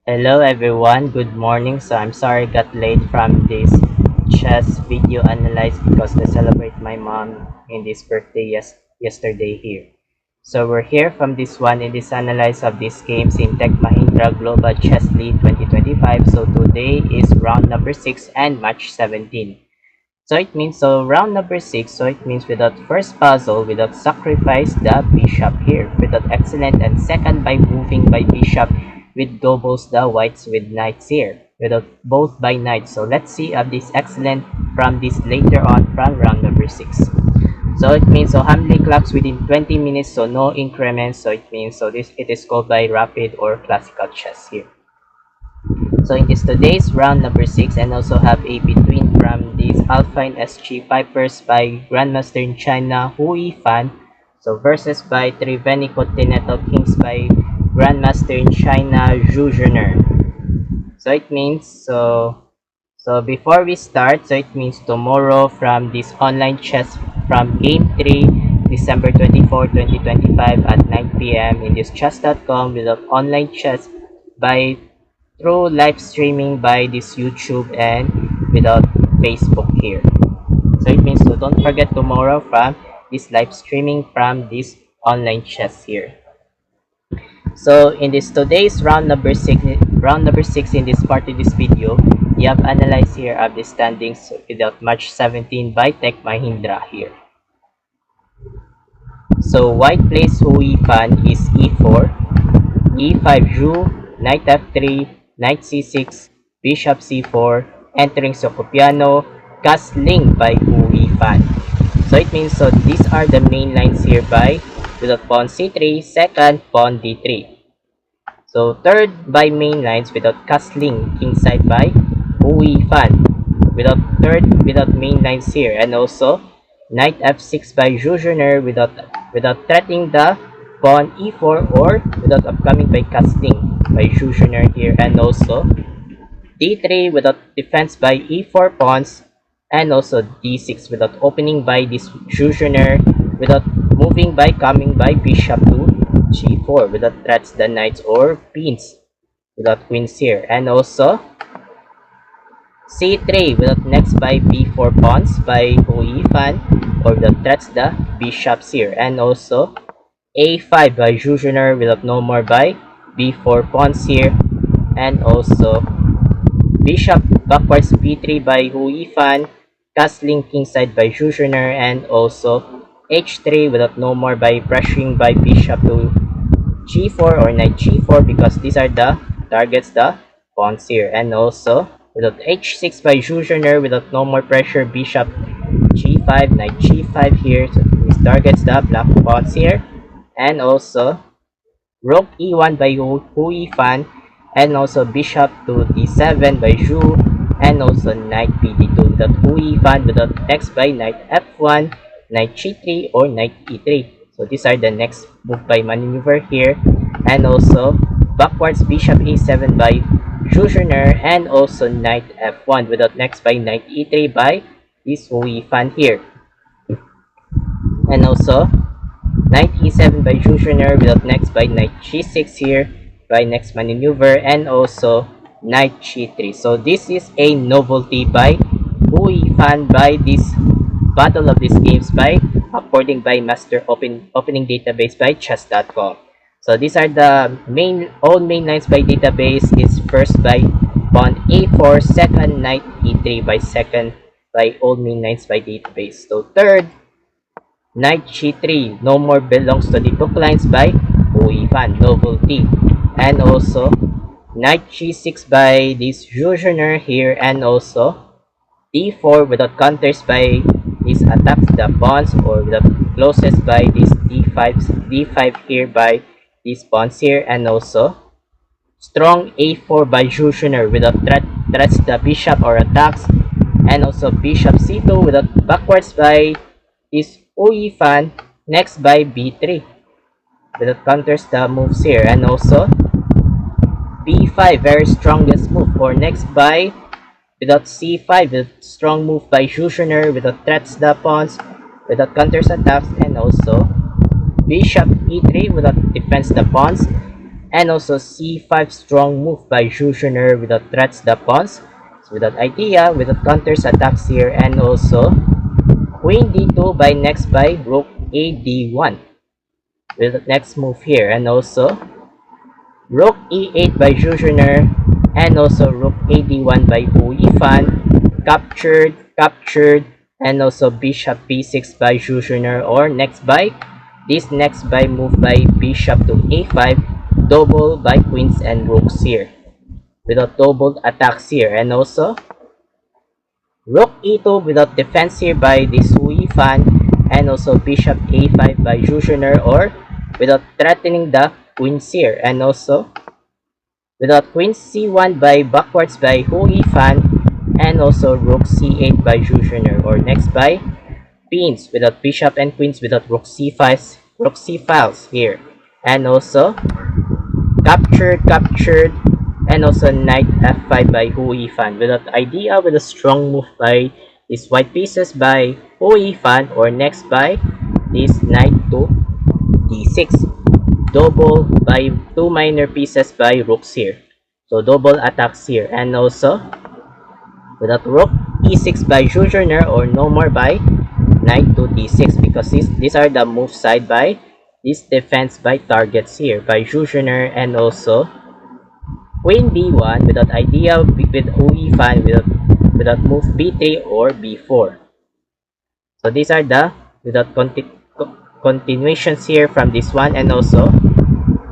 Hello everyone, good morning. So I'm sorry I got late from this chess video analyze because to celebrate my mom in this birthday yesterday here. So we're here from this one in this analyze of these games in Tech Mahindra Global Chess League 2025. So today is round number 6 and match 17. So round number 6, so it means without first puzzle, without sacrifice the bishop here, without excellent, and second by moving by bishop with doubles the whites with knights here, without both by knight. So let's see of this excellent from this later on from round number 6. So it means so handling clocks within 20 minutes, so no increments. So it means so this it is called by rapid or classical chess here. So in this today's round number 6, and also have a between from these Alpine SG Pipers by Grandmaster in China Hu Yifan, so versus by Trivenico Teneto Kings by Grandmaster in China Zhu Zhener. So it means so before we start, so it means tomorrow from this online chess from game 3 December 24, 2025 at 9 p.m. in this chess.com with online chess by through live streaming by this YouTube and without Facebook here. So it means so don't forget tomorrow from this live streaming from this online chess here. So in this today's round number six in this part of this video, we have analyzed here of the standings without match 17 by Tech Mahindra here. So white plays Hu Yifan is e4, e5 Zhu, knight f3, knight c6, bishop c4, entering Socopiano, castling by Hu Yifan. So it means so these are the main lines here by without pawn c3, second pawn d3. So third by main lines without castling, kingside by Hu Yifan. Without main lines here, and also knight f6 by Zhu Zhener without threatening the pawn e4 or without upcoming by castling by Zhu Zhener here, and also d3 without defense by e4 pawns, and also d6 without opening by this Zhu Zhener without moving by coming by bishop to g4 without threats the knights or pins without queens here, and also c3 without next by b4 pawns by Hu Yifan or without threats the bishops here, and also a5 by Zhu Zhener without no more by b4 pawns here, and also bishop backwards b3 by Hu Yifan, castling kingside by Zhu Zhener, and also h3 without no more by pressuring by bishop to g4 or knight g4 because these are the targets the pawns here, and also without h6 by Zhu Zhener without no more pressure bishop g5, knight g5 here, so this targets the black pawns here, and also rook e1 by Hu Yifan, and also bishop to d7 by Zhu, and also knight bd2 without Hu Yifan without next by knight f1, knight g3 or knight e3. So these are the next move by maneuver here, and also backwards bishop e7 by Zhu Zhener, and also knight f1 without next by knight e3 by this Hu Yifan here, and also knight e7 by Zhu Zhener without next by knight g6 here by next maneuver, and also knight g3. So this is a novelty by Hu Yifan by this battle of these games by according by master opening database by chess.com. So these are the all main lines by database is first by pawn a4, second knight e3 by all main lines by database. So third knight g3 no more belongs to the book lines by Hu Yifan, novelty, and also knight g6 by this Zhu Zhener here, and also d4 without counters by this attacks the pawns or without closes by this d5 here by these pawns here, and also strong a4 by Zhu Zhener without threats the bishop or attacks, and also bishop c2 without backwards by this Hu Yifan, next by b3 without counters the moves here, and also b5 very strongest move, or next by without c5 with strong move by Zhu Zhener without threats the pawns without counters attacks, and also bishop e3 without defense the pawns, And also c5 strong move by Jushner without threats the pawns. So without idea, without counters attacks here, and also queen d2 by next by rook a d1 with the next move here, and also rook e8 by Jushner, and also rook a d1 by Hu Yifan, captured, and also bishop b6 by Jushner, or next by this next by move by bishop to a5, double by queens and rooks here without double attacks here, and also rook e2 without defense here by this Hu Yifan, and also bishop a5 by Jushner, or without threatening the queens here, and also without queen c1 by backwards by Hu Yifan, and also rook c8 by Jushner, or next by queens without bishop and queens without rook c5, rook c files here, and also captured, and also knight f5 by Hu Yifan without idea with a strong move by these white pieces by Hu Yifan, or next by this knight to d6, double by two minor pieces by rooks here, so double attacks here, and also without rook e6 by Jushner, or no more by knight to d6, because these are the move side by this defense by targets here by Jushner, and also queen b1 without idea with Hu Yifan without move b3 or b4. So these are the without continuations here from this one, and also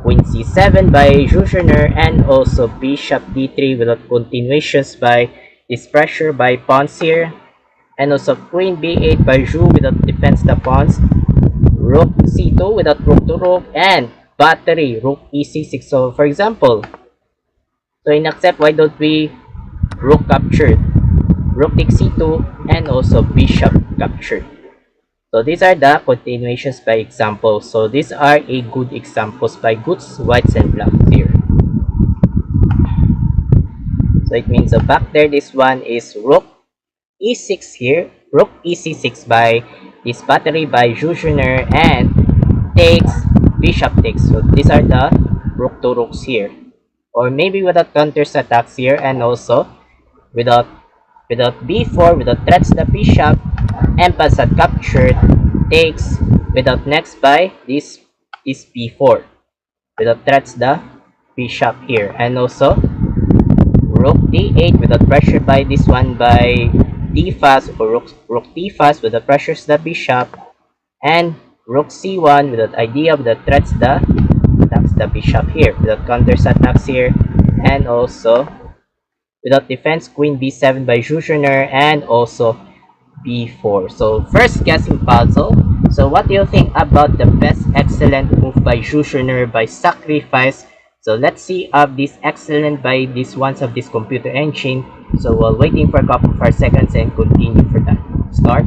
queen c7 by Jushner, and also bishop d3 without continuations by this pressure by pawns here, and also queen b8 by Zhu without defense the pawns, rook c2 without rook to rook, and battery rook e6. So for example, so in accept, why don't we rook captured, rook takes c2, and also bishop captured. So these are the continuations by example. So these are a good examples by goods, whites, and blacks here. So it means, so back there, this one is rook e6 here, rook e6 by this battery by Jushner, and takes, bishop takes. So these are the rook to rooks here, or maybe without counters attacks here, and also without b4 without threats the bishop, and passat captured, takes without next by this b4 without threats the bishop here, and also rook d8 without pressure by this one by d fast, or rook d fast without pressures the bishop, and rook c1 without idea without threats the attacks the bishop here without counters attacks here, and also without defense queen b7 by Jushner, and also b4. So first guessing puzzle. So what do you think about the best excellent move by Jushner by sacrifice? So let's see of this excellent by this ones of this computer engine. So while waiting for a couple of seconds and continue for that. Start.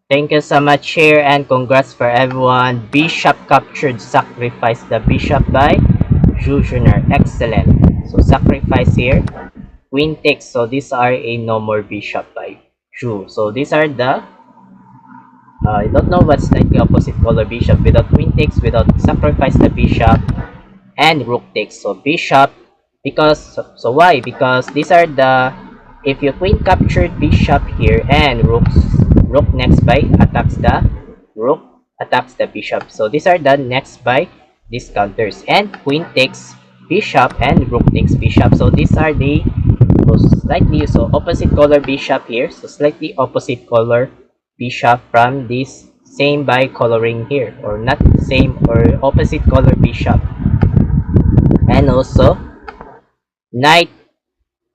Thank you so much here, and congrats for everyone. Bishop captured, sacrifice the bishop by Jushner. Excellent. So sacrifice here. Queen takes. So these are a no more bishop by Zhu. So these are the I don't know what's like the opposite color bishop without queen takes, without sacrifice the bishop, and rook takes. So bishop, because so why? Because these are the, if you queen captured bishop here and rook next by attacks the rook, attacks the bishop. So these are the next by these counters, and queen takes bishop and rook takes bishop. So these are the slightly so opposite color bishop here. So slightly opposite color bishop from this same by coloring here, or not same or opposite color bishop. And also knight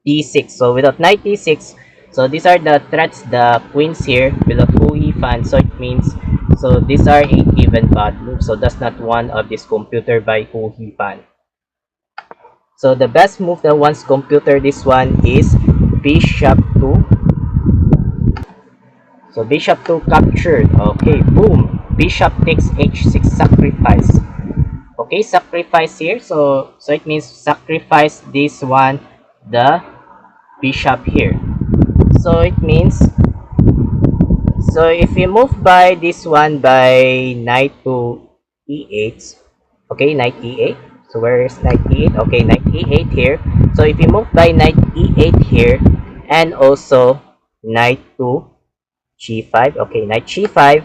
d6. So without knight d6, so these are the threats, the queens here without Hu Yifan. So it means, so these are a given bad move. So that's not one of this computer by Hu Yifan. So the best move that once computer this one is bishop to So bishop 2 captured. Okay, boom. Bishop takes h6 sacrifice. Okay, sacrifice here. So it means sacrifice this one, the bishop here. So it means, so if you move by this one by knight to e8, okay, knight e8. So where is knight e8? Okay, knight e8 here. So if you move by knight e8 here, and also knight to g5, okay, knight g5.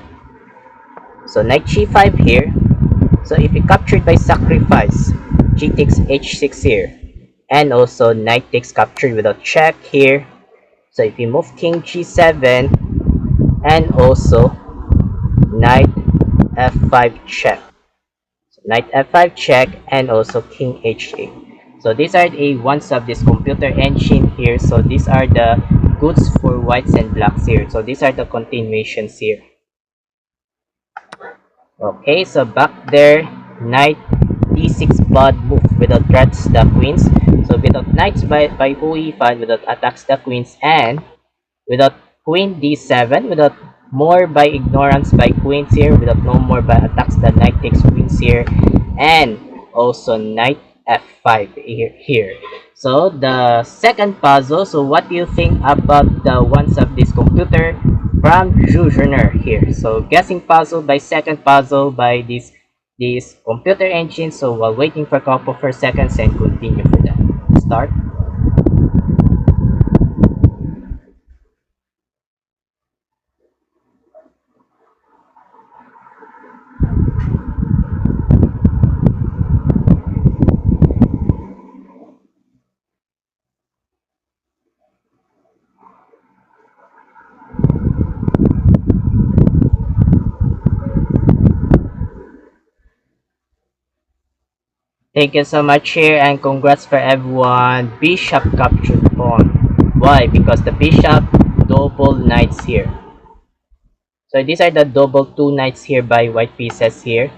So knight g5 here. So if you captured by sacrifice, g takes h6 here, and also knight takes captured without check here. So if you move king g7, and also knight f5 check, so knight f5 check, and also king h8. So these are the ones of this computer engine here. So these are the goods for whites and blacks here. So these are the continuations here. Okay, so back there, knight d6 pawn move without threats the queens. So without knights by Hui Fan, without attacks the queens, and without queen d7, without more by ignorance by queens here, without no more by attacks the knight takes queens here, and also knight f5 here. So the second puzzle, so what do you think about the ones of this computer from Jujner here? So guessing puzzle by second puzzle by this computer engine. So while waiting for a couple for seconds and continue for that. Start. Thank you so much here, and congrats for everyone. Bishop captured pawn. Why? Because the bishop double knights here. So these are the double two knights here by white pieces here.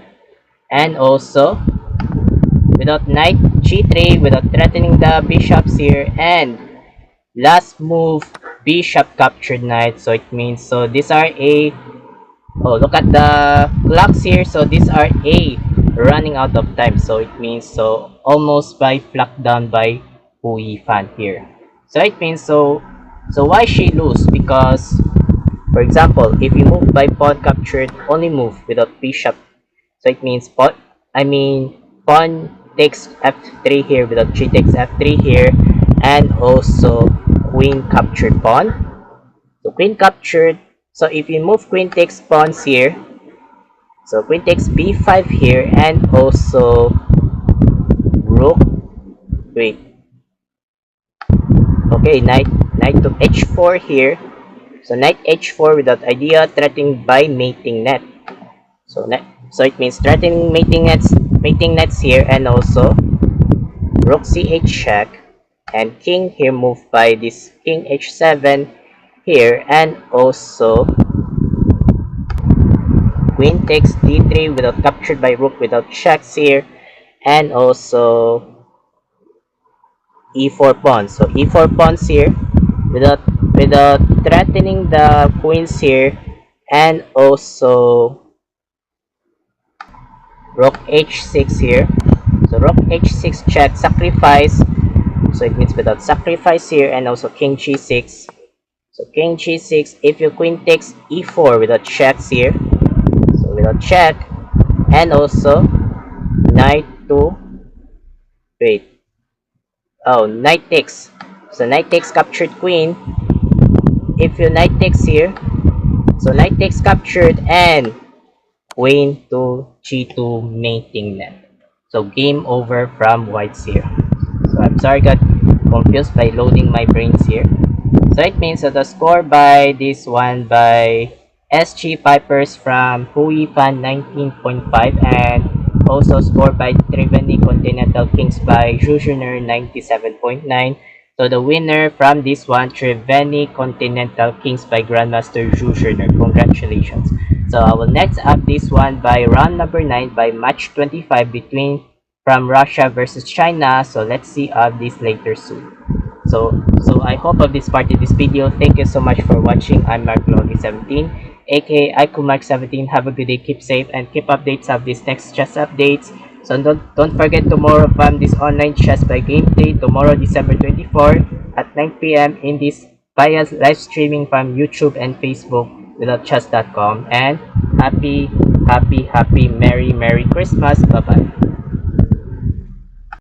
And also, without knight g3, without threatening the bishops here. And last move, bishop captured knight. So it means, so these are a, oh, look at the clocks here. So these are a running out of time. So it means, so almost by plucked down by Hui Fan here. So it means, so why she lose? Because, for example, if you move by pawn captured, only move without bishop. So it means pawn, pawn takes f3 here without g takes f3 here, and also queen captured pawn. So queen captured. So if you move queen takes pawns here, so queen takes b5 here, and also rook, wait, okay, knight to h4 here. So knight h4 without idea, threatening by mating net. So it means threatening mating nets here, and also rook c8 check, and king here moved by this king h7 here, and also queen takes d3 without captured by rook without checks here, and also e4 pawns. So e4 pawns here without threatening the queens here, and also rook h6 here. So rook h6 check, sacrifice. So it means without sacrifice here, and also king g6. So king g6, if your queen takes e4 without checks here, so without check, and also knight to, wait, oh, knight takes. So knight takes captured queen. If your knight takes here, so knight takes captured, and queen to g2 mating net. So game over from whites here. So I'm sorry, got confused by loading my brains here. So it means that the score by this one by SG Pipers from Hui Fan 19.5, and also score by Triveni Continental Kings by Jujner 97.9. So the winner from this one, Triveni Continental Kings by Grandmaster Jujner. Congratulations. So I will next up this one by round number 9 by match 25 between from Russia versus China. So let's see this later soon. So I hope of this part of this video. Thank you so much for watching. I'm Mark Logi 17, aka Mark 17. Have a good day, keep safe, and keep updates of these next chess updates. So don't forget tomorrow this online chess by gameplay tomorrow December 24 at 9 p.m. in this via live streaming from YouTube and Facebook without chess.com. And happy Merry Christmas. Bye bye.